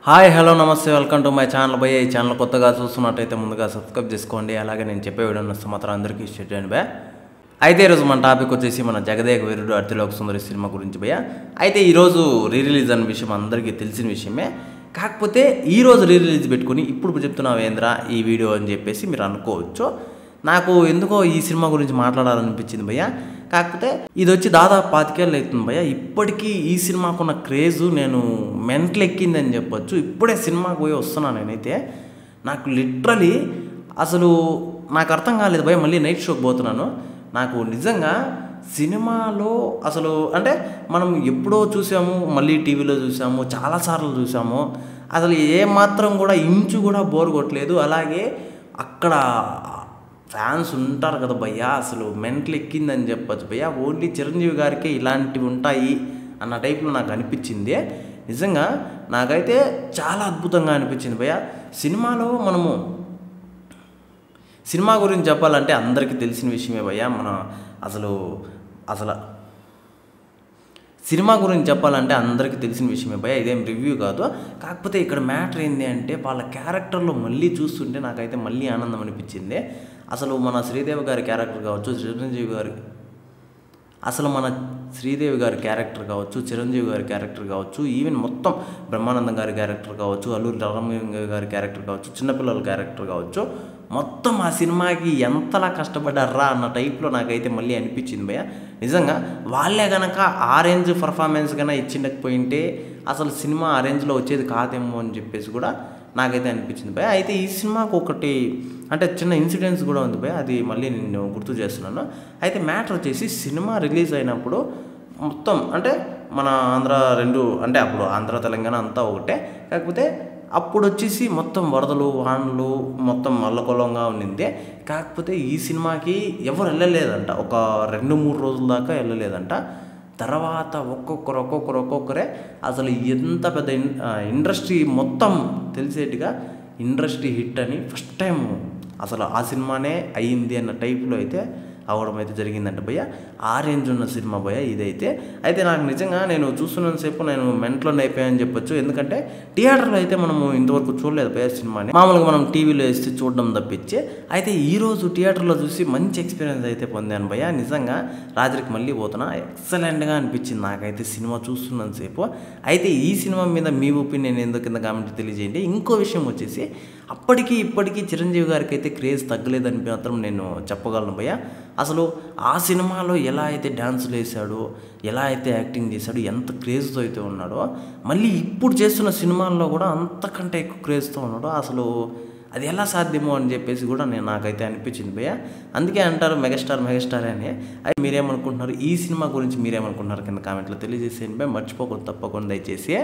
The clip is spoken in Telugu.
హాయ్ హలో నమస్తే వెల్కమ్ టు మై ఛానల్ భయ్య. ఈ ఛానల్ కొత్తగా చూస్తున్నట్టయితే ముందుగా సబ్స్క్రైబ్ చేసుకోండి. అలాగే నేను చెప్పే వీడియో నచ్చితే మాత్రం అందరికీ షేర్ చేయండి భయ్య. అయితే ఈరోజు మన టాపిక్ వచ్చేసి మన జగదేక వీరుడు అతిలోక సుందరి సినిమా గురించి భయ్య. అయితే ఈరోజు రీ రిలీజ్ అన్న విషయం అందరికీ తెలిసిన విషయమే. కాకపోతే ఈరోజు రీ రిలీజ్ పెట్టుకుని ఇప్పుడు చెప్తున్నావు ఏంద్రా ఈ వీడియో అని చెప్పేసి మీరు అనుకోవచ్చు. నాకు ఎందుకో ఈ సినిమా గురించి మాట్లాడాలనిపించింది భయ్య. కాకపోతే ఇది వచ్చి దాదాపు 25 ఏళ్ళు అవుతుంది భయ్య. ఇప్పటికీ ఈ సినిమాకున్న క్రేజు నేను మెంటల్ ఎక్కిందని చెప్పొచ్చు. ఇప్పుడే సినిమాకి పోయి వస్తున్నాను నేనైతే. నాకు లిటరలీ అసలు నాకు అర్థం కాలేదు భయ్య. మళ్ళీ నైట్ షోకి పోతున్నాను. నాకు నిజంగా సినిమాలో అసలు అంటే మనం ఎప్పుడో చూసాము, మళ్ళీ టీవీలో చూసాము, చాలాసార్లు చూసాము. అసలు ఏమాత్రం కూడా ఇంచు కూడా బోర్ కొట్టలేదు. అలాగే అక్కడ ఫ్యాన్స్ ఉంటారు కదా భయ్య, అసలు మెంటల్ ఎక్కిందని చెప్పచ్చు భయ్య. ఓన్లీ చిరంజీవి గారికే ఇలాంటివి ఉంటాయి అన్న టైప్లో నాకు అనిపించింది. నిజంగా నాకైతే చాలా అద్భుతంగా అనిపించింది భయ్య. సినిమా గురించి చెప్పాలంటే అందరికీ తెలిసిన విషయమే భయ్య. సినిమా గురించి చెప్పాలంటే అందరికీ తెలిసిన విషయమే భయ్య. ఇదేం రివ్యూ కాదు. కాకపోతే ఇక్కడ మ్యాటర్ ఏంటి అంటే వాళ్ళ క్యారెక్టర్లో మళ్ళీ చూస్తుంటే నాకైతే మళ్ళీ ఆనందం అనిపించింది. అసలు మన శ్రీదేవి గారి క్యారెక్టర్ కావచ్చు, శ్రీదేవి గారి క్యారెక్టర్ కావచ్చు, చిరంజీవి గారి క్యారెక్టర్ కావచ్చు, ఈవెన్ మొత్తం బ్రహ్మానందం గారి క్యారెక్టర్ కావచ్చు, అల్లూరి రామలింగ గారి క్యారెక్టర్ కావచ్చు, చిన్నపిల్లల క్యారెక్టర్ కావచ్చు, మొత్తం ఆ సినిమాకి ఎంతలా కష్టపడ్డారా అన్న టైప్లో నాకైతే మళ్ళీ అనిపించింది భయ్య. నిజంగా వాళ్ళే కనుక ఆ రేంజ్ పర్ఫార్మెన్స్ కన్నా ఇచ్చిండకపోయింటే అసలు సినిమా ఆ రేంజ్లో వచ్చేది కాదేమో అని చెప్పేసి కూడా నాకైతే అనిపించింది భయ్య. అయితే ఈ సినిమాకు ఒకటి అంటే చిన్న ఇన్సిడెంట్స్ కూడా ఉంది భయ్య. అది మళ్ళీ నేను గుర్తు చేస్తున్నాను. అయితే మ్యాటర్ వచ్చేసి సినిమా రిలీజ్ అయినప్పుడు మొత్తం అంటే మన ఆంధ్ర రెండు అంటే అప్పుడు ఆంధ్ర తెలంగాణ అంతా ఒకటే. కాకపోతే అప్పుడు వచ్చేసి మొత్తం వరదలు వానలు మొత్తం అల్లకొల్లంగా ఉండింది. కాకపోతే ఈ సినిమాకి ఎవరు వెళ్ళలేదంట. ఒక 2-3 రోజుల దాకా వెళ్ళలేదంట. తర్వాత ఒక్కొక్కరే అసలు ఎంత పెద్ద ఇండస్ట్రీ మొత్తం తెలిసేట్టుగా ఇండస్ట్రీ హిట్ అని ఫస్ట్ టైం అసలు ఆ సినిమానే అయ్యింది అన్న టైప్లో అయితే అవడం అయితే జరిగిందంట భయ్య. ఆ రేంజ్ ఉన్న సినిమా భయ్య ఇదైతే. అయితే నాకు నిజంగా నేను చూస్తున్నంతసేపు నేను మెంటలోనే అయిపోయాయని చెప్పొచ్చు. ఎందుకంటే థియేటర్లో అయితే మనము ఇంతవరకు చూడలేదు భయ్య సినిమాని. మామూలుగా మనం టీవీలో వేస్తే చూడడం తప్పించి. అయితే ఈరోజు థియేటర్లో చూసి మంచి ఎక్స్పీరియన్స్ అయితే పొందాను భయ్య. నిజంగా రాత్రికి మళ్ళీ పోతున్నా. ఎక్సలెంట్గా అనిపించింది నాకైతే సినిమా చూస్తున్నంతసేపు. అయితే ఈ సినిమా మీద మీ ఒపీనియన్ ఏందో కింద కామెంట్ తెలియజేయండి. ఇంకో విషయం వచ్చేసి అప్పటికి ఇప్పటికీ చిరంజీవి గారికి అయితే క్రేజ్ తగ్గలేదని మాత్రం నేను చెప్పగలను భయ్య. అసలు ఆ సినిమాలో ఎలా అయితే డ్యాన్సులు వేసాడో, ఎలా అయితే యాక్టింగ్ చేశాడో, ఎంత క్రేజ్తో అయితే ఉన్నాడో, మళ్ళీ ఇప్పుడు చేస్తున్న సినిమాల్లో కూడా అంతకంటే ఎక్కువ క్రేజ్తో ఉన్నాడో. అసలు అది ఎలా సాధ్యమో అని చెప్పేసి కూడా నాకైతే అనిపించింది భయ్య. అందుకే అంటారు మెగాస్టార్ అని. అయితే మీరేమనుకుంటున్నారు ఈ సినిమా గురించి, మీరేమనుకుంటున్నారు కింద కామెంట్లో తెలియజేసేయండి భయ్య. మర్చిపోకూడదు తప్పకుండా దయచేసి.